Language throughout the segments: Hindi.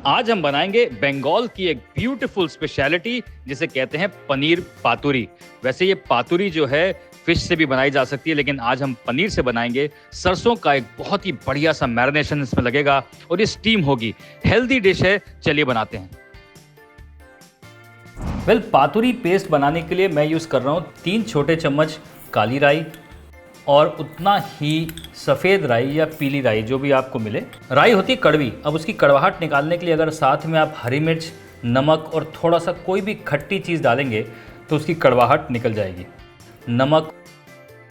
आज हम बनाएंगे बंगाल की एक ब्यूटीफुल स्पेशलिटी जिसे कहते हैं पनीर पातुरी। वैसे ये पातुरी जो है फिश से भी बनाई जा सकती है, लेकिन आज हम पनीर से बनाएंगे। सरसों का एक बहुत ही बढ़िया सा मैरिनेशन इसमें लगेगा और ये स्टीम होगी। हेल्दी डिश है, चलिए बनाते हैं। पातुरी पेस्ट बनाने के लिए मैं यूज़ कर रहा हूँ 3 छोटे चम्मच काली राई और उतना ही सफ़ेद राई या पीली राई, जो भी आपको मिले। राई होती है कड़वी। अब उसकी कड़वाहट निकालने के लिए अगर साथ में आप हरी मिर्च, नमक और थोड़ा सा कोई भी खट्टी चीज़ डालेंगे तो उसकी कड़वाहट निकल जाएगी। नमक,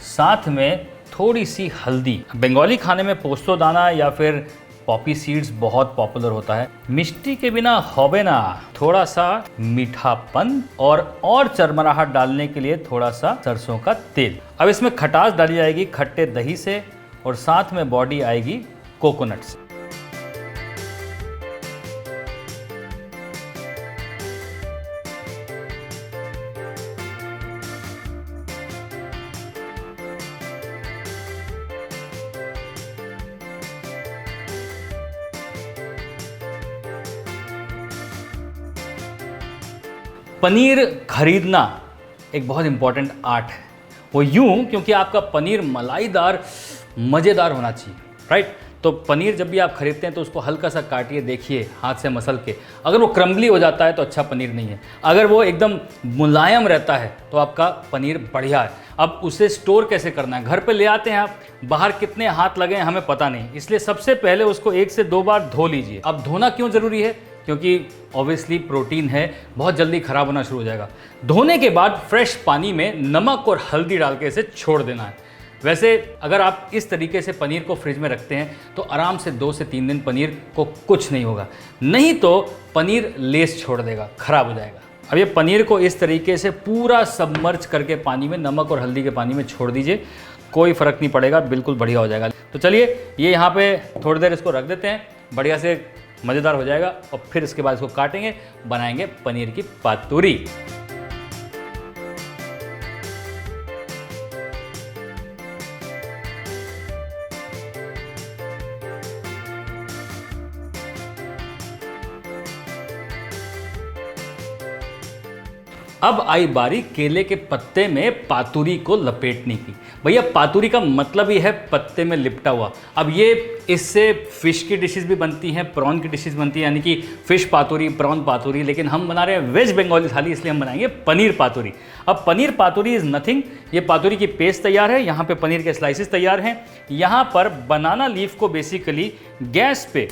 साथ में थोड़ी सी हल्दी। बंगाली खाने में पोस्तो दाना या फिर पॉपी सीड्स बहुत पॉपुलर होता है। मिष्टी के बिना होबे ना। थोड़ा सा मीठापन और चरमराहट डालने के लिए थोड़ा सा सरसों का तेल। अब इसमें खटास डाली जाएगी खट्टे दही से और साथ में बॉडी आएगी कोकोनट से। पनीर खरीदना एक बहुत इंपॉर्टेंट आर्ट है। वो यूं क्योंकि आपका पनीर मलाईदार, मज़ेदार होना चाहिए, राइट। तो पनीर जब भी आप खरीदते हैं तो उसको हल्का सा काटिए, देखिए हाथ से मसल के। अगर वो क्रम्बली हो जाता है तो अच्छा पनीर नहीं है। अगर वो एकदम मुलायम रहता है तो आपका पनीर बढ़िया है। अब उसे स्टोर कैसे करना है? घर पे ले आते हैं आप, बाहर कितने हाथ लगे हैं हमें पता नहीं, इसलिए सबसे पहले उसको 1 से 2 बार धो लीजिए। अब धोना क्यों ज़रूरी है? क्योंकि ऑब्वियसली प्रोटीन है, बहुत जल्दी ख़राब होना शुरू हो जाएगा। धोने के बाद फ्रेश पानी में नमक और हल्दी डाल के इसे छोड़ देना है। वैसे अगर आप इस तरीके से पनीर को फ्रिज में रखते हैं तो आराम से 2 से 3 दिन पनीर को कुछ नहीं होगा, नहीं तो पनीर लेस छोड़ देगा, ख़राब हो जाएगा। अब ये पनीर को इस तरीके से पूरा सबमर्ज करके पानी में, नमक और हल्दी के पानी में छोड़ दीजिए, कोई फ़र्क नहीं पड़ेगा, बिल्कुल बढ़िया हो जाएगा। तो चलिए ये यहाँ पे थोड़ी देर इसको रख देते हैं, बढ़िया से मज़ेदार हो जाएगा और फिर इसके बाद इसको काटेंगे, बनाएंगे पनीर की पातुरी। अब आई बारी केले के पत्ते में पातुरी को लपेटने की। भैया पातुरी का मतलब ही है पत्ते में लिपटा हुआ। अब ये इससे फ़िश की डिशेस भी बनती हैं, प्रॉन की डिशेस बनती हैं, यानी कि फ़िश पातुरी, प्रॉन पातुरी, लेकिन हम बना रहे हैं वेज बंगाली थाली, इसलिए हम बनाएंगे पनीर पातुरी। अब पनीर पातुरी इज़ नथिंग, ये पातुरी की पेस्ट तैयार है, यहाँ पे पनीर के स्लाइसेस तैयार हैं। यहाँ पर बनाना लीफ को बेसिकली गैस पे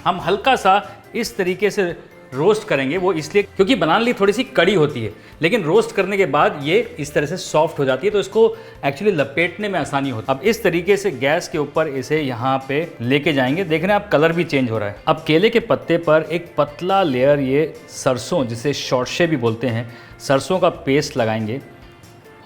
हम हल्का सा इस तरीके से रोस्ट करेंगे। वो इसलिए क्योंकि बनाना लीफ थोड़ी सी कड़ी होती है, लेकिन रोस्ट करने के बाद ये इस तरह से सॉफ्ट हो जाती है, तो इसको एक्चुअली लपेटने में आसानी होती है। अब इस तरीके से गैस के ऊपर इसे यहाँ पे लेके जाएंगे। देख रहे हैं आप, कलर भी चेंज हो रहा है। अब केले के पत्ते पर एक पतला लेयर ये सरसों, जिसे शॉर्शे भी बोलते हैं, सरसों का पेस्ट लगाएंगे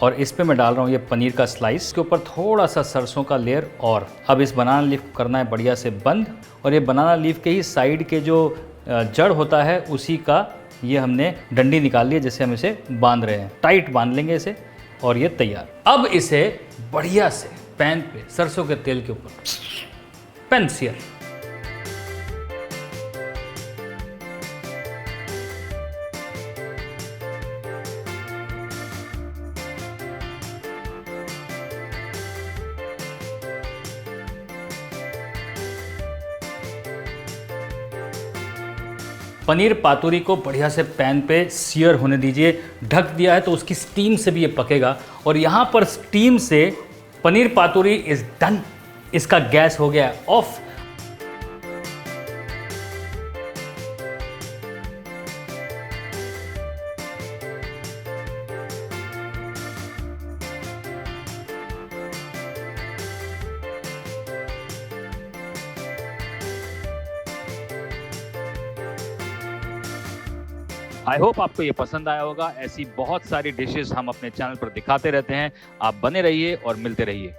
और इस पे मैं डाल रहा हूँ ये पनीर का स्लाइस, के ऊपर थोड़ा सा सरसों का लेयर। और अब इस बनाना लीफ को करना है बढ़िया से बंद, और ये बनाना लीफ के ही साइड के जो जड़ होता है उसी का ये हमने डंडी निकाल ली है, जिससे हम इसे बांध रहे हैं। टाइट बांध लेंगे इसे और ये तैयार। अब इसे बढ़िया से पैन पे सरसों के तेल के ऊपर पैन सियर। पनीर पातुरी को बढ़िया से पैन पे सियर होने दीजिए। ढक दिया है तो उसकी स्टीम से भी ये पकेगा, और यहाँ पर स्टीम से पनीर पातुरी इज़ डन। इसका गैस हो गया ऑफ। आई होप आपको ये पसंद आया होगा। ऐसी बहुत सारी डिशेस हम अपने चैनल पर दिखाते रहते हैं। आप बने रहिए और मिलते रहिए।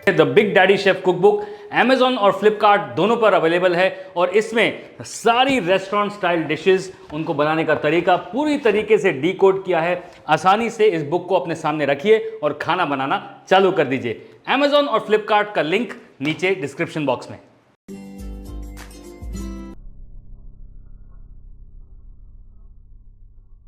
The big daddy chef cookbook Amazon और फ्लिपकार्ट दोनों पर अवेलेबल है और इसमें सारी रेस्टोरेंट स्टाइल डिशेस, उनको बनाने का तरीका पूरी तरीके से डिकोड किया है। आसानी से इस बुक को अपने सामने रखिए और खाना बनाना चालू कर दीजिए। Amazon और फ्लिपकार्ट का लिंक नीचे डिस्क्रिप्शन बॉक्स में।